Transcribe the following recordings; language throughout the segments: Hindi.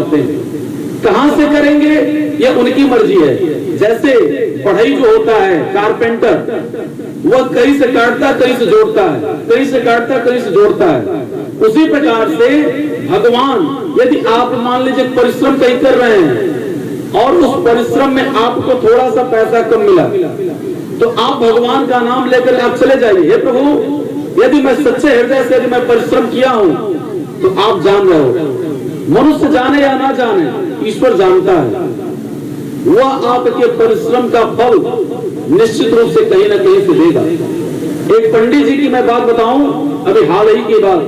करते हैं। कहां से करेंगे यह उनकी मर्जी है। जैसे पढ़ाई जो होता है, कारपेंटर वह कहीं से काटता कहीं से जोड़ता है, कहीं से काटता कहीं से जोड़ता है। उसी प्रकार से भगवान, यदि आप मान लीजिए परिश्रम कहीं कर रहे हैं और उस परिश्रम में आपको थोड़ा सा पैसा कम मिला, तो आप भगवान का नाम लेकर आप चले जाइए, हे प्रभु यदि मैं सच्चे हृदय से यदि मैं परिश्रम किया हूं तो आप जान रहे हो। मनुष्य जाने या ना जाने, ईश्वर जानता है। वह आपके परिश्रम का फल निश्चित रूप से कहीं ना कहीं से देगा। एक पंडित जी की मैं बात बताऊं, अभी हाल ही की बात।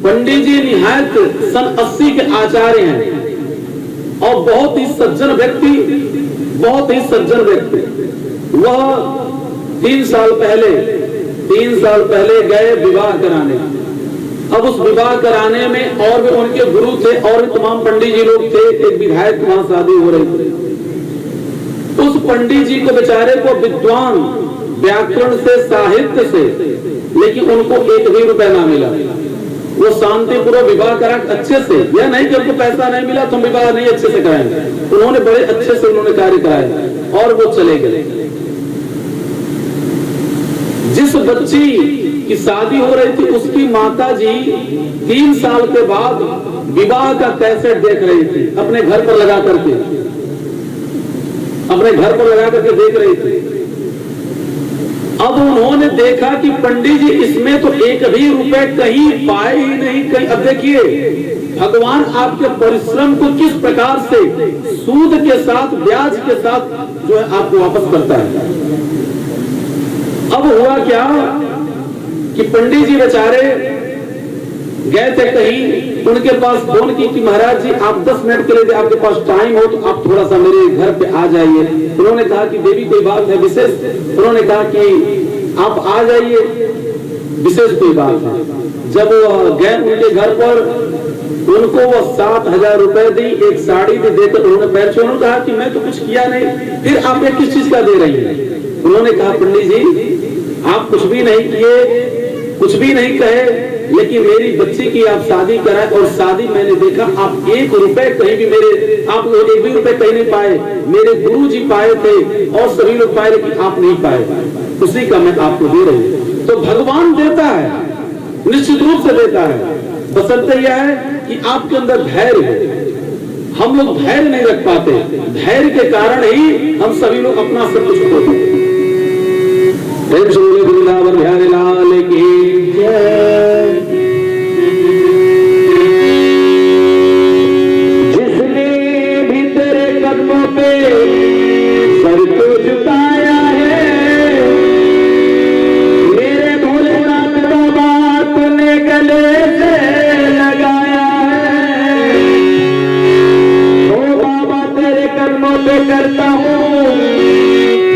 पंडित जी निहायत सन 80 के आचार्य हैं और बहुत ही सज्जन व्यक्ति, बहुत ही सज्जन व्यक्ति। वह 3 साल पहले गए विवाह कराने। अब उस विवाह कराने में और भी उनके गुरु थे और भी तमाम पंडित जी लोग थे। एक विधायक वहां शादी हो रही थी। उस पंडित जी को बेचारे को विद्वान, व्याकरण से, साहित्य से, लेकिन उनको 1 भी रुपया ना मिला। वो शांतिपूर्वक विवाह करा अच्छे से, यह नहीं कि उनको पैसा नहीं मिला तो विवाह नहीं अच्छे से कराएंगे। उन्होंने बड़े अच्छे से उन्होंने कार्य कराया और वो चले गए। जिस बच्ची की शादी हो रही थी उसकी माता जी 3 साल के बाद विवाह का कैसेट देख रही थी, अपने घर पर लगा करके देख रही थी। अब उन्होंने देखा कि पंडित जी इसमें तो 1 भी रुपए कहीं पाए ही नहीं कहीं। अब देखिए भगवान आपके परिश्रम को किस प्रकार से सूद के साथ, ब्याज के साथ जो है आपको वापस करता है। अब हुआ क्या कि पंडित जी बेचारे गए थे कहीं, उनके पास फोन की कि महाराज जी आप 10 मिनट के लिए आपके पास टाइम हो तो आप थोड़ा सा मेरे घर पे आ जाइए। उन्होंने कहा कि देवी कोई बात है विशेष? उन्होंने कहा कि आप आ जाइए, विशेष कोई बात है। जब गए उनके घर पर, उनको वो 7,000 रुपए दी, एक साड़ी भी देकर उन्होंने पैर छुए। उन्होंने कहा कि मैं तो कुछ किया नहीं, फिर आप ये किस चीज का दे रही है? उन्होंने कहा पंडित जी आप कुछ भी नहीं किए, कुछ भी नहीं कहे, लेकिन मेरी बच्ची की आप शादी कराए और शादी मैंने देखा आप 1 रुपए कहीं भी मेरे, आप 1 भी रुपए कहीं नहीं पाए। मेरे गुरु जी पाए थे और सभी लोग पाए, लेकिन आप नहीं पाए। उसी का मैं आपको दे रही हूं। तो भगवान देता है, निश्चित रूप से देता है। बसंत यह है कि आपके अंदर धैर्य है। हम लोग धैर्य नहीं रख पाते, धैर्य के कारण ही हम सभी लोग अपना सब कुछ खो देते हैं। वृंदावन बिहारी लाल की जय। जिसने भी तेरे कदमों पे सर को झुकाया है, मेरे भोलेनाथ बाबा तूने गले से लगाया है। ओ बाबा तेरे कदमों पे करता हूँ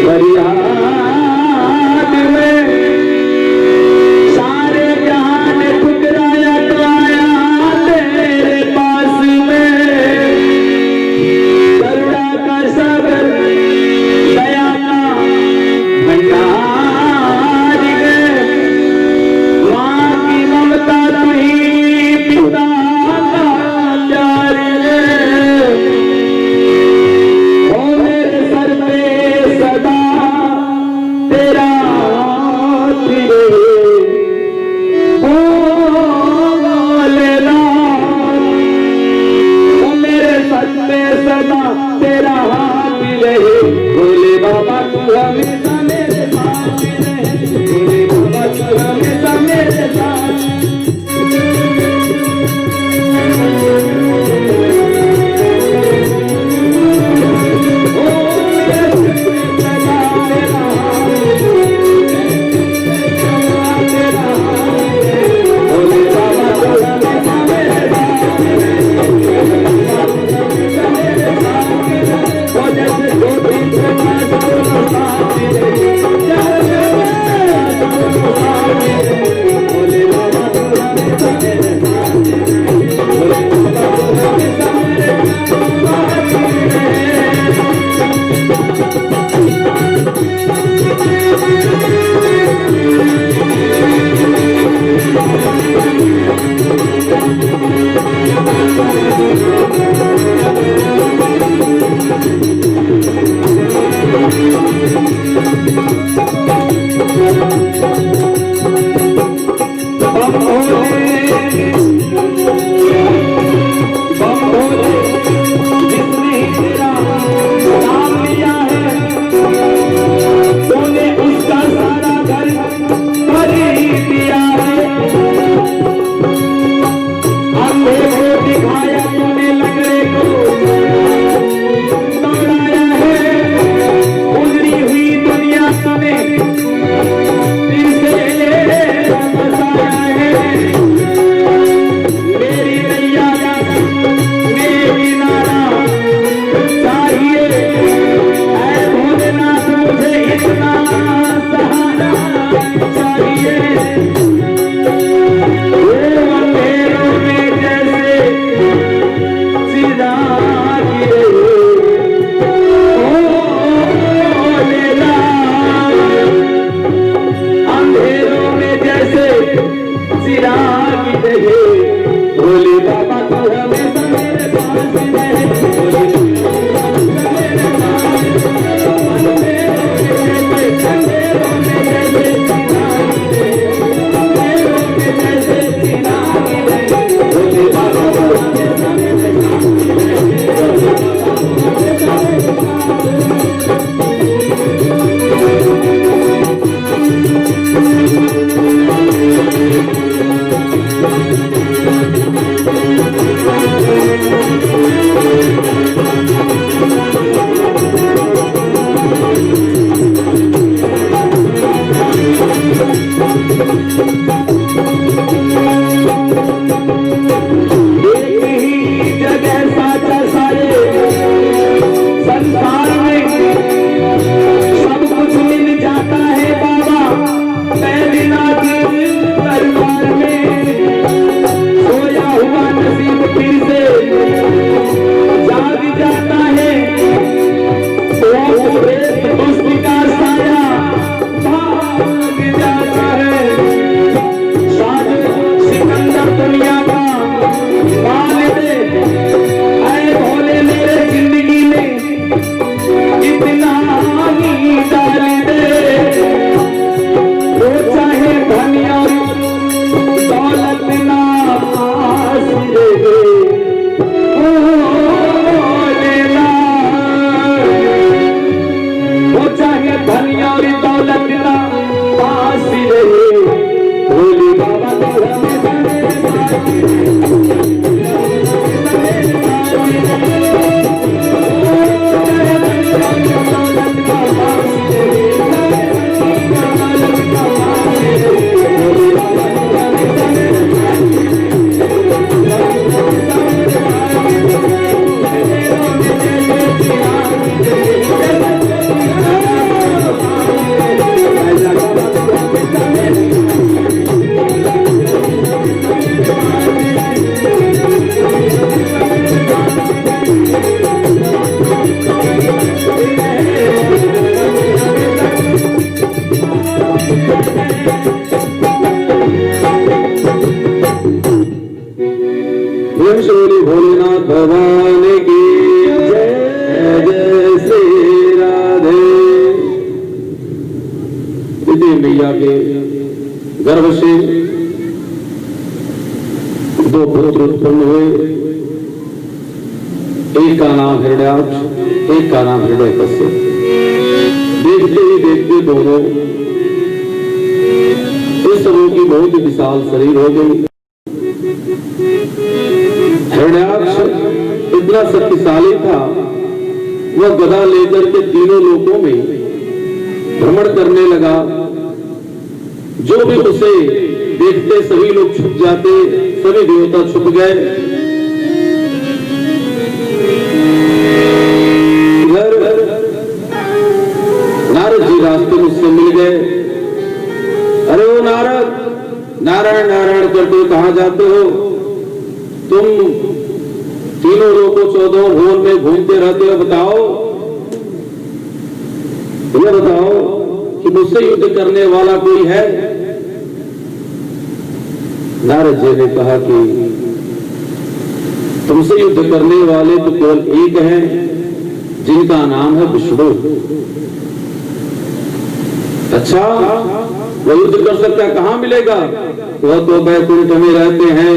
फरियाद में, सारे जहां ने ठुकराया तो आया तेरे पास में। करुणा का सागर, दया का भंडार है, मां की ममता तू ही, पिता का प्यार है। ओ मेरे सर पे सदा तेरा हाथ रहे, ओ भोलेनाथ। ओ मेरे सर पे सदा तेरा हाथ रहे, भोले बाबा तू हमेशा मेरे साथ रहे, भोले बाबा तू हमेशा मेरे साथ। Oh, गिरे लेला, अंधेरों में जैसे चिराग रहे, भोले बाबा तू हमेशा मेरे पास रहे, भोले भोलेनाथ भगवान की जय, जय श्री राधे। विजय मैया के गर्भ से दो पुत्र उत्पन्न हुए, एक का नाम हिरण्याक्ष, एक का नाम हिरण्यकश्यप। देखते ही देखते दोनों इस समूह की बहुत ही विशाल शरीर हो गई। हिरण्याक्ष इतना शक्तिशाली था, वह गदा लेकर के तीनों लोकों में भ्रमण करने लगा। जो भी उसे देखते सभी लोग छुप जाते, सभी देवता छुप गए। इधर नारद जी रास्ते में उससे मिल गए। अरे वो नारद, नारायण नारायण करते कहां जाते हो? तुम तीनों लोगों 14 भुवन में घूमते रहते हो, बताओ, ये बताओ कि मुझसे युद्ध करने वाला कोई है? नारद जी ने कहा कि तुमसे युद्ध करने वाले तो केवल एक हैं, जिनका नाम है विष्णु। अच्छा, वह युद्ध कर सकता है, कहां मिलेगा? वह तो बैकुंठ में रहते हैं।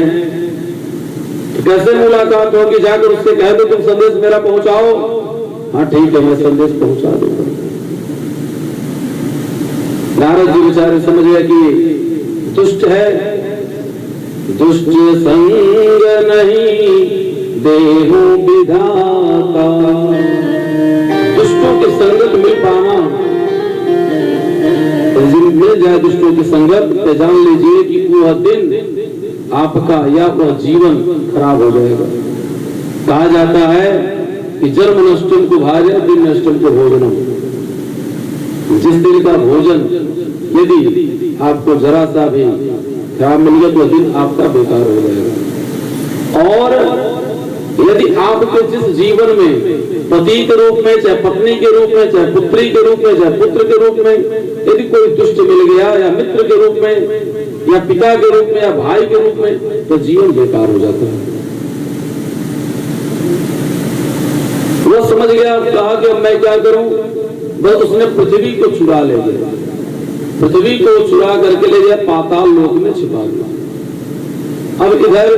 कैसे मुलाकात होगी? जाकर उससे कह दो तुम संदेश मेरा पहुंचाओ। हाँ ठीक है, मैं संदेश पहुंचा दूंगा। नारद जी बेचारे समझ गए कि दुष्ट है, दुष्ट संग नहीं देहु विधाता। दुष्टों की संगत मिल पाना, मिल जाए दुष्टों की संगत, तो जान लीजिए कि वह दिन आपका या वह जीवन खराब हो जाएगा। कहा जाता है कि जन्म नष्टम को भार्य, दिन नष्टम को भोजनम। जिस दिन का भोजन यदि आपको जरा सा भी खराब मिल गया तो दिन आपका बेकार हो जाएगा। और यदि आपके जिस जीवन में पति के रूप में, चाहे पत्नी के रूप में, चाहे पुत्री के रूप में, चाहे पुत्र के रूप में यदि कोई दुष्ट मिल गया, या मित्र के रूप में, या पिता के रूप में, या भाई के रूप में, तो जीवन बेकार हो जाता है। वो समझ गया, कहा कि अब मैं क्या करूं, बस उसने पृथ्वी को चुरा ले गया, पृथ्वी को चुरा करके ले गया, पाताल लोक में छिपा दिया। अब इधर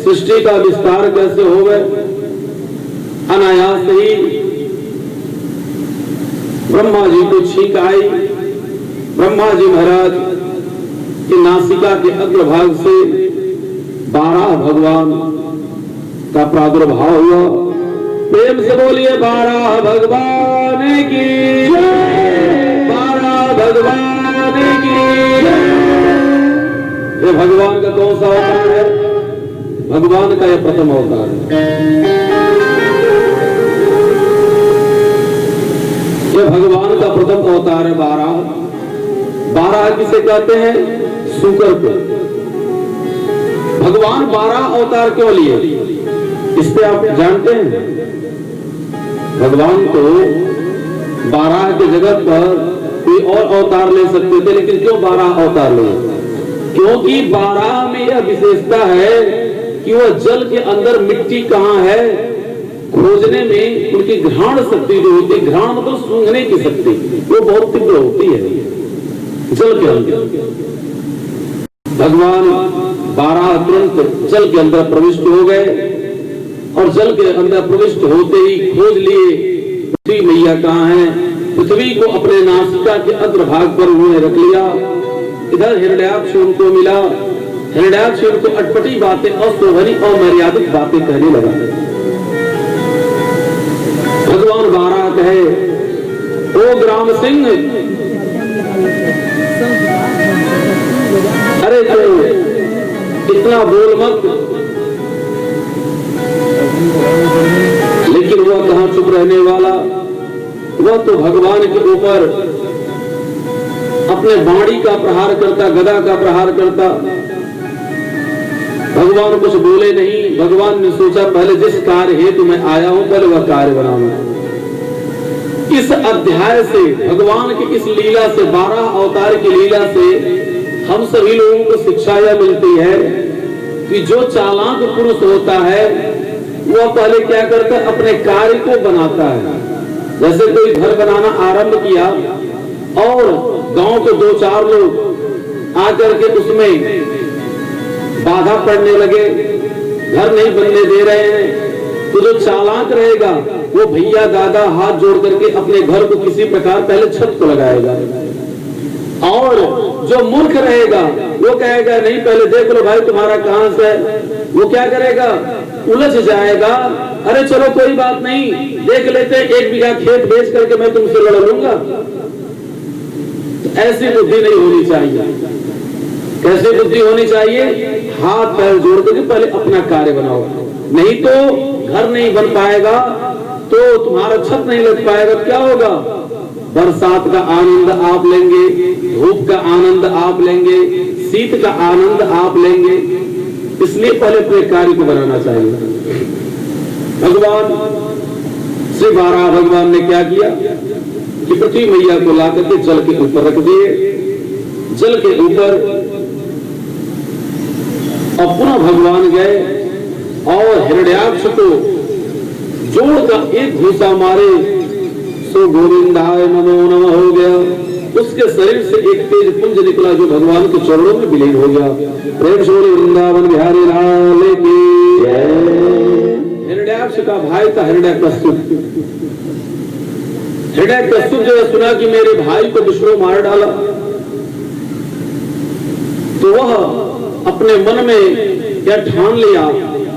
सृष्टि का विस्तार कैसे हो गए, अनायास ही ब्रह्मा जी को छींक आई। ब्रह्मा जी महाराज की नासिका के अग्रभाग से 12 भगवान का प्रादुर्भाव हुआ। प्रेम से बोलिए 12 भगवान की जय, 12 भगवान की जय। ये भगवान का कौन सा अवतार है? भगवान का यह प्रथम अवतार है। यह भगवान का प्रथम अवतार है। 12 किसे कहते हैं? शुक्र को। भगवान 12 अवतार क्यों लिए, इस पे आप जानते हैं? भगवान तो 12 के जगत पर कोई और अवतार ले सकते थे, लेकिन क्यों 12 अवतार लिए? क्योंकि 12 में यह विशेषता है कि वह जल के अंदर मिट्टी कहां है खोजने में उनकी घ्राण शक्ति जो होती है, घ्राण मतलब सूंघने की शक्ति, वो बहुत तीव्र होती है जल के अंदर। भगवान 12 तुरंत जल के अंदर प्रविष्ट हो गए और जल के अंदर प्रविष्ट होते ही खोज लिए पृथ्वी मैया कहाँ है। पृथ्वी को अपने नासिका के अग्रभाग पर उन्होंने रख लिया। इधर हिरण्याक्ष उनको मिला। हिरण्याक्ष उनको अटपटी बातें, अशोभनी, अमर्यादित बातें कहने लगा। भगवान 12 कहे, ओ ग्राम सिंह, अरे तो इतना बोल मत। लेकिन वह कहां चुप रहने वाला, वह तो भगवान के ऊपर अपने बाणी का प्रहार करता, गदा का प्रहार करता। भगवान कुछ बोले नहीं। भगवान ने सोचा पहले जिस कार्य हेतु मैं आया हूं पहले वह कार्य बनाऊंगा। इस अध्याय से, भगवान की इस लीला से, 12 अवतार की लीला से हम सभी लोगों को शिक्षा यह मिलती है कि जो चालाक पुरुष होता है वह पहले क्या करता है, अपने कार्य को बनाता है। जैसे कोई घर बनाना आरंभ किया और गांव के 2-4 लोग आकर के उसमें बाधा पड़ने लगे, घर नहीं बनने दे रहे हैं, तो जो चालाक रहेगा वो भैया दादा हाथ जोड़ करके अपने घर को किसी प्रकार पहले छत को लगाएगा। और जो मूर्ख रहेगा वो कहेगा नहीं पहले देख लो भाई तुम्हारा कहां से है। वो क्या करेगा, उलझ जाएगा, अरे चलो कोई बात नहीं देख लेते, 1 बीघा खेत बेच करके मैं तुमसे लड़ लूंगा। तो ऐसी बुद्धि नहीं होनी चाहिए। कैसी बुद्धि होनी चाहिए, हाथ पैर जोड़ करके पहले अपना कार्य बनाओ, नहीं तो घर नहीं बन पाएगा, तो तुम्हारा छत नहीं लग पाएगा। क्या होगा, बरसात का आनंद आप लेंगे, धूप का आनंद आप लेंगे, शीत का आनंद आप लेंगे। इसलिए पहले अपने कार्य को बनाना चाहिए। भगवान श्री 12 भगवान ने क्या किया कि पृथ्वी मैया को ला करके जल के ऊपर रख दिए। जल के ऊपर और पुनः भगवान गए और हिरण्याक्ष को जोड़कर एक घूसा मारे, सो गोविंदाय नमो नमः हो गया। उसके शरीर से एक तेज पुंज निकला जो भगवान के चरणों में विलीन हो गया। प्रेम से वृंदावन बिहारी लाल की जय। हिरण्याक्ष का भाई था हिरण्यकश्यप। हिरण्यकश्यप जो सुना कि मेरे भाई को विष्णु मार डाला, तो वह अपने मन में यह ठान लिया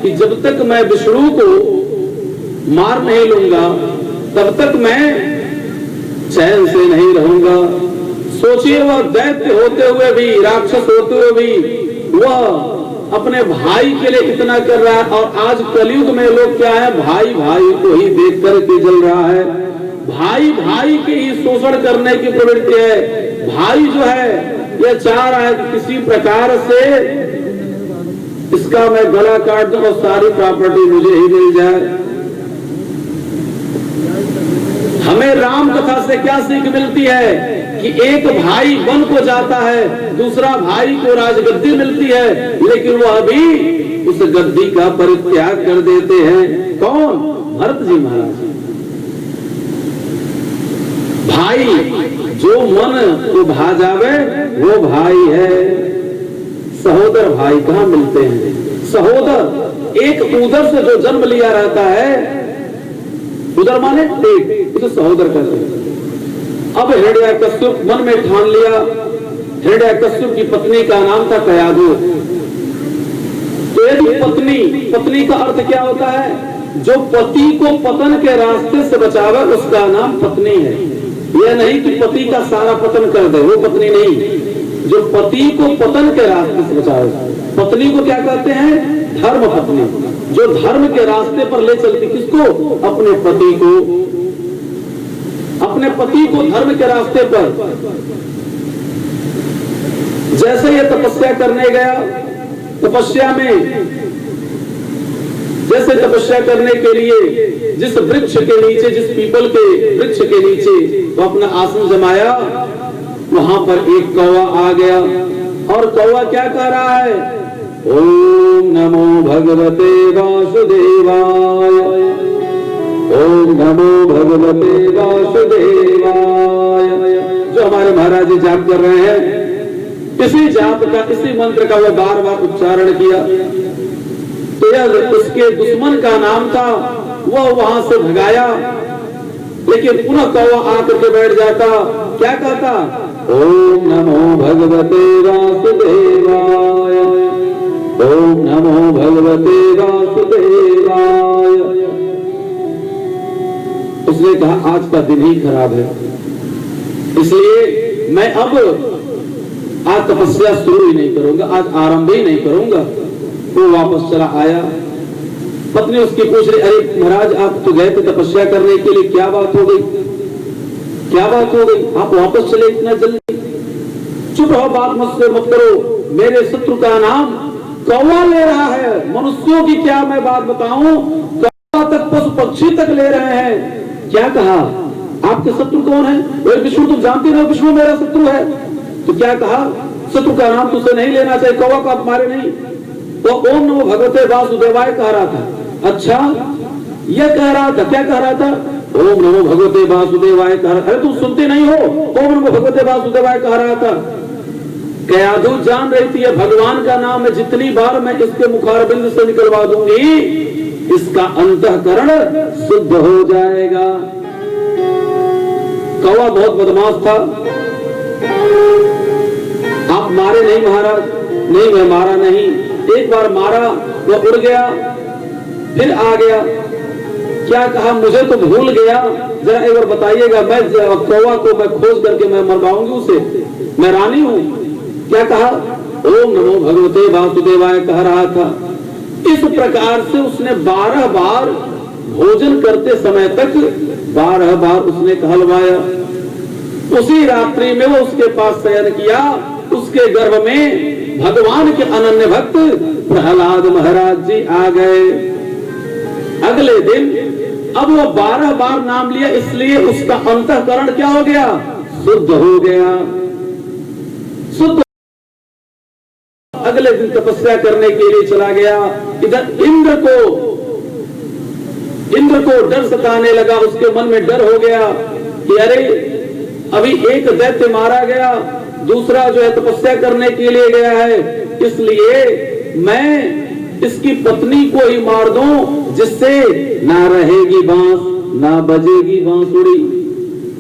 कि जब तक मैं विष्णु को मार नहीं लूंगा तब तक मैं चैन से नहीं रहूंगा। सोचिए वह दैत्य होते हुए भी, राक्षस होते हुए भी वह अपने भाई के लिए इतना कर रहा है। और आज कलयुग में लोग क्या है, भाई भाई को ही देख कर के जल रहा है, भाई भाई के ही शोषण करने की प्रवृत्ति है। भाई जो है यह चाह रहा है कि किसी प्रकार से इसका मैं गला काट दूं और सारी प्रॉपर्टी मुझे ही मिल जाए। हमें राम कथा से क्या सीख मिलती है कि एक भाई वन को जाता है, दूसरा भाई को राजगद्दी मिलती है, लेकिन वह भी उस गद्दी का परित्याग कर देते हैं। कौन? भरत जी महाराज। भाई जो मन को भा जावे वो भाई है। सहोदर भाई कहां मिलते हैं? सहोदर एक उदर से जो जन्म लिया रहता है, उदर माने पेट, उसे सहोदर कहते हैं। अब हिरण्यकश्यप मन में ठान लिया, हिरण्यकश्यप की पत्नी का नाम था कयाधु। तो यदि पत्नी का अर्थ क्या होता है? जो पति को पतन के रास्ते से बचावे उसका नाम पत्नी है। यह नहीं कि पति का सारा पतन कर दे, वो पत्नी नहीं। जो पति को पतन के रास्ते से बचावे, पत्नी को क्या कहते हैं? धर्म पत्नी। जो धर्म के रास्ते पर ले चलती, किसको? अपने पति को। अपने पति को धर्म के रास्ते पर। जैसे ये तपस्या करने गया, तपस्या में जैसे तपस्या करने के लिए जिस वृक्ष के नीचे, जिस पीपल के वृक्ष के नीचे वो अपना आसन जमाया, वहां पर एक कौवा आ गया। और कौवा क्या कह रहा है? ओम नमो भगवते वासुदेवाय, ओम नमो भगवते वासुदेवाय। जो हमारे महाराज जी जाप कर रहे हैं, इसी जाप का, इसी मंत्र का वो बार बार उच्चारण किया। तो यह उसके दुश्मन का नाम था, वह वहां से भगाया, लेकिन पुनः कौवा आकर के बैठ जाता। क्या कहता? ओम नमो भगवते वासुदेवाय, ओम नमो भगवते वासुदेवाय। उसने कहा आज का दिन ही खराब है, इसलिए मैं अब आज तपस्या शुरू ही नहीं करूंगा, आज आरंभ ही नहीं करूंगा। वो वापस चला आया। पत्नी उसकी पूछ रही, अरे महाराज आप तो गए थे तपस्या करने के लिए, क्या बात हो गई? क्या बात हो गई? आप वापस चले इतना जल्दी? चुप रहो, बात मत करो। मेरे शत्रु का नाम कौवा ले रहा है। मनुष्यों की क्या मैं बात बताऊं, कौवा तक, पशु पक्षी तक ले रहे हैं। क्या कहा? आपके शत्रु कौन है? विष्णु, तुम जानती हो विष्णु मेरा शत्रु है। तो क्या कहा? शत्रु का नाम तुझे नहीं लेना चाहिए, कौवा को आप मारे नहीं। वो ओम नमो भगवते वासुदेवाय कह रहा था। अच्छा, यह कह रहा था, क्या कह रहा था? ओम नमो भगवते वासुदेवाय कह रहा। अरे तुम सुनते नहीं हो? ओम नमो भगवते वासुदेवाय कह रहा था। कयाधु जान रही थी, यह भगवान का नाम है, जितनी बार मैं इसके मुखारबिंद से निकलवा दूंगी, इसका अंतःकरण शुद्ध हो जाएगा। कौवा बहुत बदमाश था। आप मारे नहीं महाराज? नहीं, मैं मारा नहीं। एक बार मारा, वो उड़ गया, फिर आ गया। क्या कहा? मुझे तो भूल गया, जरा एक बार बताइएगा। मैं कौवा को मैं खोज करके मैं मरवाऊंगी उसे, मैं रानी हूं। क्या कहा? ओम नमो भगवते वासुदेवाय कह रहा था। इस प्रकार से उसने 12 बार भोजन करते समय तक 12 बार उसने कहलवाया। उसी रात्रि में वो उसके पास शयन किया। उसके गर्भ में भगवान के अनन्य भक्त प्रहलाद महाराज जी आ गए। अगले दिन अब वो 12 बार नाम लिया, इसलिए उसका अंतःकरण क्या हो गया? शुद्ध हो गया, शुद्ध। अगले दिन तपस्या करने के लिए चला गया। इधर इंद्र को डर सताने लगा। उसके मन में डर हो गया कि अरे अभी एक दैत्य मारा गया, दूसरा जो है तपस्या करने के लिए गया है, इसलिए मैं इसकी पत्नी को ही मार दूं, जिससे ना रहेगी बांस, ना बजेगी बांसुड़ी।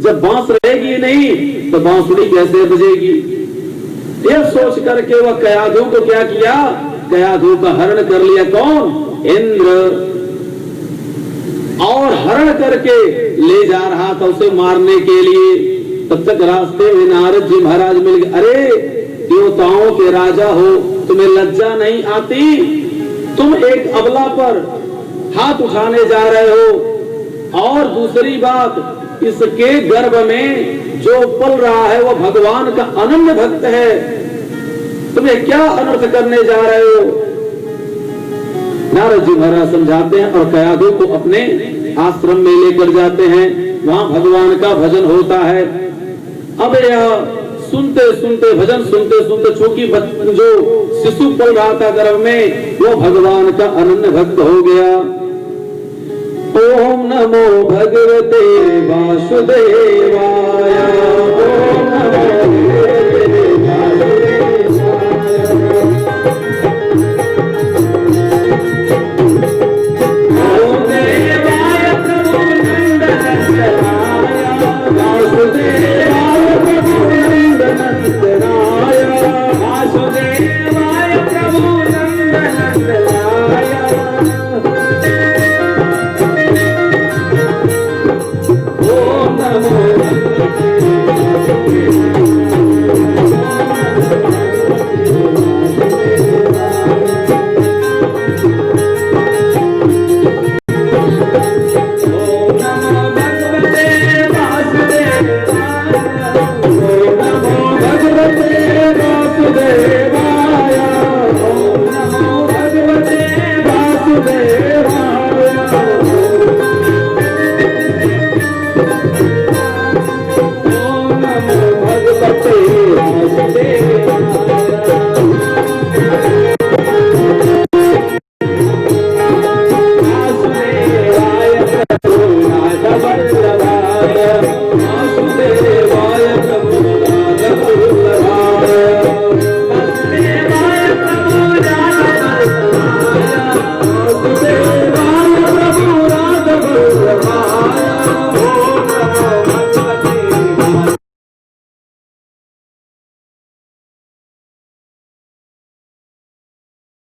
जब बांस रहेगी नहीं तो बांसुड़ी कैसे बजेगी? यह सोच करके वह कयाधु को क्या किया? कयाधु का हरण कर लिया। कौन? इंद्र। और हरण करके ले जा रहा था उसे मारने के लिए। तब तक रास्ते में नारद जी महाराज मिल गए। अरे देवताओं के राजा हो, तुम्हें लज्जा नहीं आती? तुम एक अबला पर हाथ उठाने जा रहे हो। और दूसरी बात, इसके गर्भ में जो पल रहा है वो भगवान का अनन्य भक्त है। तुम्हें क्या अनर्थ करने जा रहे हो? नारद जी महाराज समझाते हैं और कयाधु को अपने आश्रम में लेकर जाते हैं। वहां भगवान का भजन होता है। अब यह सुनते सुनते भजन सुनते सुनते, चूंकि जो शिशु पल रहा था गर्भ में, वो भगवान का अनन्य भक्त हो गया। ओम नमो भगवते वासुदेवाय।